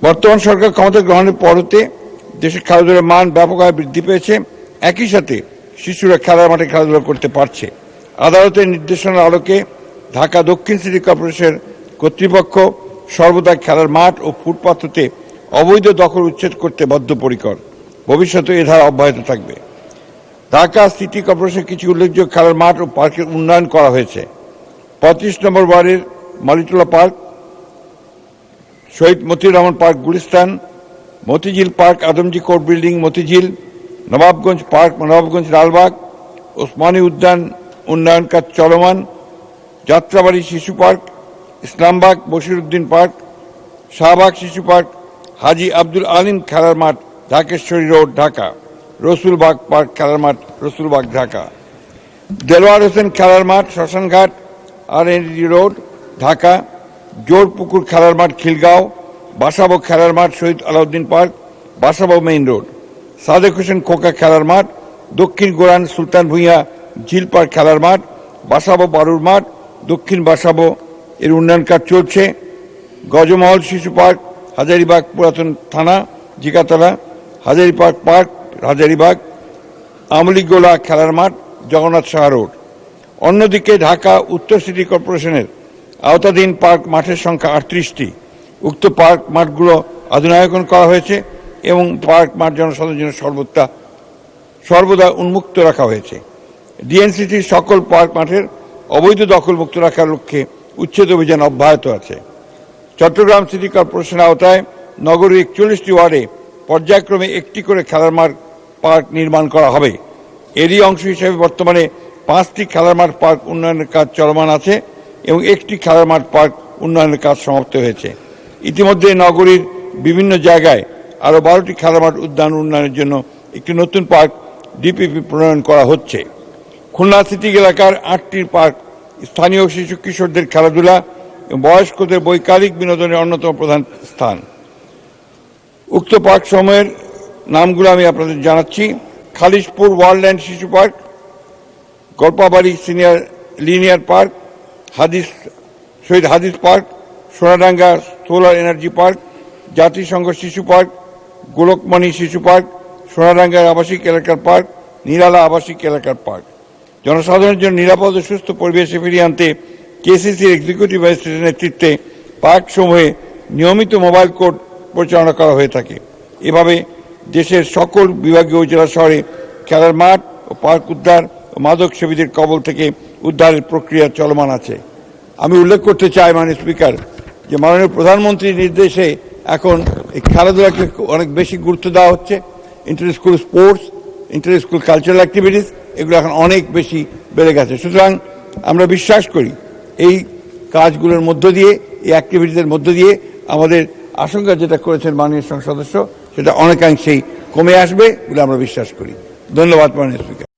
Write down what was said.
বর্তমান সরকার ক্ষমতা গ্রহণের পর হতে দেশের খেলাধুলার মান ব্যাপকভাবে বৃদ্ধি পেয়েছে। একই সাথে শিশুরা খেলার মাঠে খেলাধুলা করতে পারছে। আদালতের নির্দেশনার আলোকে ঢাকা দক্ষিণ সিটি কর্পোরেশনের কর্তৃপক্ষ সর্বদা খেলার মাঠ ও ফুটপাত হতে অবৈধ দখল উচ্ছেদ করতে বদ্ধপরিকর। ভবিষ্যতে এ ধারা অব্যাহত থাকবে। ঢাকা সিটি কর্পোরেশনের কিছু উল্লেখযোগ্য খেলার মাঠ ও পার্কের উন্নয়ন করা হয়েছে। 35 নম্বর ওয়ার্ডের Malitola park, Shaheed Matiur Rahman park Gulistan, Motijheel park Adamjee court building Motijheel, Nawabganj park Nawabganj Lalbagh, Osmani উদ্যান উন্নয়ন কাজ চলমান, যাত্রাবাড়ি শিশু পার্ক, ইসলামবাগ বশিরউদ্দিন পার্ক, শাহবাগ শিশু পার্ক, হাজী আব্দুল আলিম খেলার মাঠ ঢাকেশ্বরী রোড ঢাকা, রসুলবাগ পার্ক খেলার মাঠ রসুলবাগ ঢাকা, দেলোয়ার হোসেন খেলার মাঠ শ্মশানঘাট RND রোড ঢাকা, জোরপুকুর খেলার মাঠ খিলগাঁও, বাসাবো খেলার মাঠ Shaheed Alauddin park Basabo main road, Sadek Hossain Khoka খেলার মাঠ দক্ষিণ গোরান সুলতান ভূঁইয়া ঝিল পার্ক খেলার মাঠ বাসাবো বারুর মাঠ দক্ষিণ বাসাবো এর উন্নয়ন কাজ চলছে। গজমহল শিশু পার্ক হাজারীবাগ পুরাতন থানা জিকাতলা, হাজারীবাগ পার্ক হাজারীবাগ, আমলিগোলা খেলার মাঠ জগন্নাথ সাহা রোড। অন্যদিকে ঢাকা উত্তর সিটি কর্পোরেশনের আওতাধীন পার্ক মাঠের সংখ্যা 38টি। উক্ত পার্ক মাঠগুলো আধুনিকায়ন করা হয়েছে এবং পার্ক মাঠ জনসাধারণের জন্য সর্বদা উন্মুক্ত রাখা হয়েছে। ডিএনসিটির সকল পার্ক মাঠের অবৈধ দখলমুক্ত রাখার লক্ষ্যে উচ্ছেদ অভিযান অব্যাহত আছে। চট্টগ্রাম সিটি কর্পোরেশনের আওতায় নগরীর 41টি ওয়ার্ডে পর্যায়ক্রমে একটি করে খেলার মাঠ পার্ক নির্মাণ করা হবে। এরই অংশ হিসেবে বর্তমানে 5টি খেলার মাঠ পার্ক উন্নয়নের কাজ চলমান আছে এবং একটি খেলার মাঠ পার্ক উন্নয়নের কাজ সমাপ্ত হয়েছে। ইতিমধ্যে নগরীর বিভিন্ন জায়গায় আরও 12টি খেলার মাঠ উদ্যান উন্নয়নের জন্য একটি নতুন পার্ক ডিপিপি প্রণয়ন করা হচ্ছে। খুলনা সিটি এলাকার 8টি পার্ক স্থানীয় শিশু কিশোরদের খেলাধুলা এবং বয়স্কদের বৈকালিক বিনোদনের অন্যতম প্রধান স্থান। উক্ত পার্ক সমূহের নামগুলো আমি আপনাদের জানাচ্ছি: খালিশপুর ওয়ার্ল্ডল্যান্ড শিশু পার্ক, গল্পাবাড়ি সিনিয়র লিনিয়ার পার্ক, শহীদ হাদিস park, Sonadanga solar energy park, জাতিসংঘ শিশু পার্ক, গোলকমণি শিশু পার্ক, সোনাডাঙ্গার আবাসিক এলাকার পার্ক, নিরালা আবাসিক এলাকার পার্ক। জনসাধারণের জন্য নিরাপদ ও সুস্থ পরিবেশে ফিরিয়ে আনতে কেসিসির এক্সিকিউটিভ ম্যাজিস্ট্রেটের নেতৃত্বে পার্কসমূহে নিয়মিত মোবাইল কোর্ট পরিচালনা করা হয়ে থাকে। এভাবে দেশের সকল বিভাগীয় জেলা শহরে খেলার মাঠ ও পার্ক উদ্ধার ও মাদক সেবীদের কবল থেকে উদ্ধারের প্রক্রিয়া চলমান আছে। আমি উল্লেখ করতে চাই মাননীয় স্পিকার যে মাননীয় প্রধানমন্ত্রীর নির্দেশে এখন এই খেলাধুলাকে অনেক বেশি গুরুত্ব দেওয়া হচ্ছে। Inter school sports, inter school cultural activities এগুলো এখন অনেক বেশি বেড়ে গেছে। সুতরাং আমরা বিশ্বাস করি এই কাজগুলোর মধ্য দিয়ে, এই অ্যাক্টিভিটিসের মধ্য দিয়ে আমাদের আশঙ্কা যেটা করেছেন মাননীয় সংসদ সদস্য সেটা অনেকাংশেই কমে আসবে বলে আমরা বিশ্বাস করি। ধন্যবাদ মাননীয় স্পিকার।